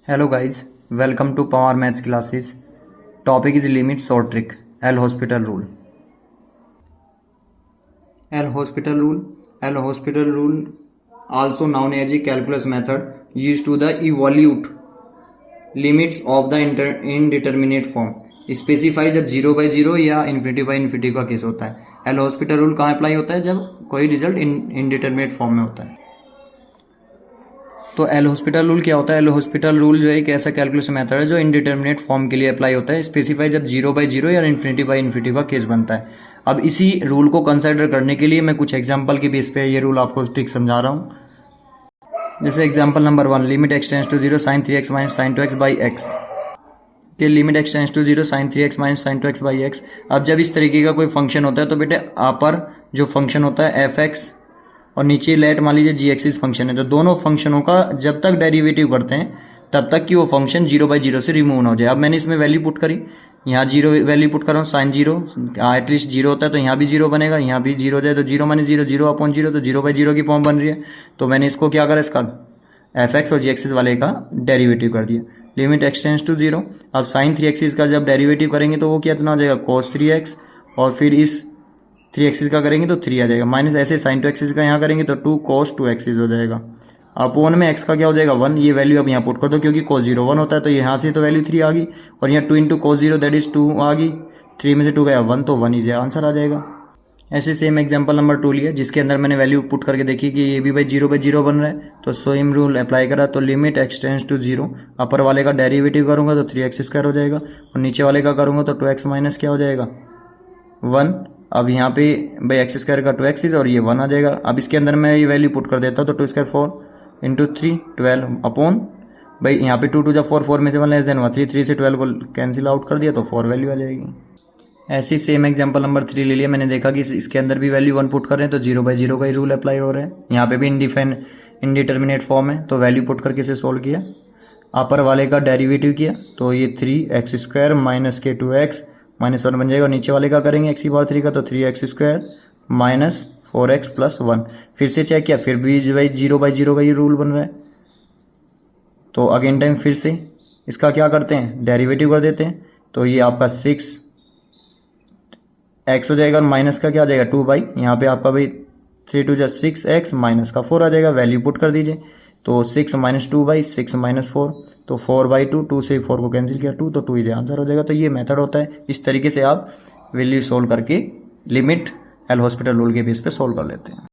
Hello guys, welcome to Power Maths classes. Topic is limits or trick. L'Hospital rule. L'Hospital rule. L'Hospital rule, also known as a calculus method, used to the evaluate limits of the indeterminate form. Specify जब 0/0 या infinity का case होता है। L'Hospital rule कहाँ apply होता है? जब कोई रिजल्ट इनडिटरमिनेट फॉर्म में होता है। तो L'Hospital रूल क्या होता है? L'Hospital रूल जो है एक ऐसा कैलकुलेशन मेथड है जो इनडिटरमिनेट फॉर्म के लिए अप्लाई होता है। स्पेसिफाई जब 0/0 या इन्फिनिटी का केस बनता है। अब इसी रूल को कंसिडर करने के लिए मैं कुछ एग्जांपल के बेस पे ये रूल आपको ट्रिक समझा रहा हूँ। जैसे example number 1, limit x tends to 0 sin 3x minus sin 2x by x के limit x tends to 0 sin 3x minus sin 2x by x. अब जब इस तरीके का कोई फंक्शन होता है तो बेटे अपर जो फंक्शन होता है f(x) और नीचे लेट मान लीजिए जी एक्सिस फंक्शन है, तो दोनों फंक्शनों का जब तक डेरिवेटिव करते हैं तब तक कि वो फंक्शन 0/0 से रिमूव ना हो जाए। अब मैंने इसमें वैल्यू पुट करी, यहाँ 0 वैल्यू पुट कर रहा हूँ, साइन 0 एटलीस्ट 0 होता है तो यहाँ भी 0 बनेगा, यहाँ भी 0 हो जाए तो 0 माइनस 0 0/0 तो 0/0 की फॉर्म बन रही है। तो मैंने इसको क्या करा, इसका f(x) और जी एक्सिस वाले का डेरिवेटिव कर दिया। Limit x tends to 0। अब साइन 3x का जब डेरिवेटिव करेंगे तो वो कितना हो जाएगा, cos 3x, और फिर इस 3x का करेंगे तो 3 आ जाएगा, माइनस ऐसे sin 2x का यहाँ करेंगे तो 2 cos 2x हो जाएगा। अपोन में x का क्या हो जाएगा 1, ये वैल्यू अब यहाँ पुट कर दो क्योंकि cos 0 1 होता है तो यहाँ से तो वैल्यू 3 आ गई, और यहाँ 2 इंटू cos 0 दैट इज 2 आ गई, 3 में से 2 गया 1 तो 1 ही आंसर आ जाएगा। ऐसे सेम एग्जांपल नंबर 2 लिया जिसके अंदर मैंने वैल्यू पुट करके देखी कि ये भी भाई 0/0 बन रहा है, तो सेम रूल अप्लाई करा। तो लिमिट x टेंड्स टू 0, अपर वाले का डेरिवेटिव करूँगा तो 3x² हो जाएगा, और नीचे वाले का करूँगा तो 2x माइनस क्या हो जाएगा 1। अब यहाँ पे भाई x² का 2x और ये 1 आ जाएगा। अब इसके अंदर मैं ये वैल्यू पुट कर देता हूँ तो 2² 4 इंटू 3 12 अपॉन भाई यहाँ पे 2 2 4 4 में से 1 लेस देन 1 3 से 12 को कैंसिल आउट कर दिया तो 4 वैल्यू आ जाएगी। ऐसे सेम एग्जांपल नंबर 3 ले लिया, मैंने देखा कि इसके अंदर भी वैल्यू 1 पुट कर रहे हैं तो 0/0 का ही रूल अप्लाई हो रहा है। यहाँ पे भी इनडिटरमिनेट फॉर्म है तो वैल्यू पुट करके इसे सोल्व किया, अपर वाले का डेरिवेटिव किया तो ये 3x² माइनस के 2x माइनस 1 बन जाएगा, और नीचे वाले का करेंगे x की पावर 3 का तो 3x² माइनस 4x प्लस 1। फिर से चेक किया, फिर भी भाई 0/0 का ये रूल बन रहा है। तो अगेन टाइम फिर से इसका क्या करते हैं, डेरिवेटिव कर देते हैं, तो ये आपका 6x हो जाएगा, और माइनस का क्या आ जाएगा 2 बाई यहाँ पे आपका भाई 3 2 6x माइनस का 4 आ जाएगा, वैल्यू पुट कर दीजिए तो 6 माइनस 2 बाई 6 माइनस 4 तो 4/2, 2 से 4 को कैंसिल किया 2 तो 2 इज आंसर हो जाएगा। तो ये मेथड होता है, इस तरीके से आप वैल्यू सोल्व करके लिमिट L'Hospital रूल के बेस पे सोल्व कर लेते हैं।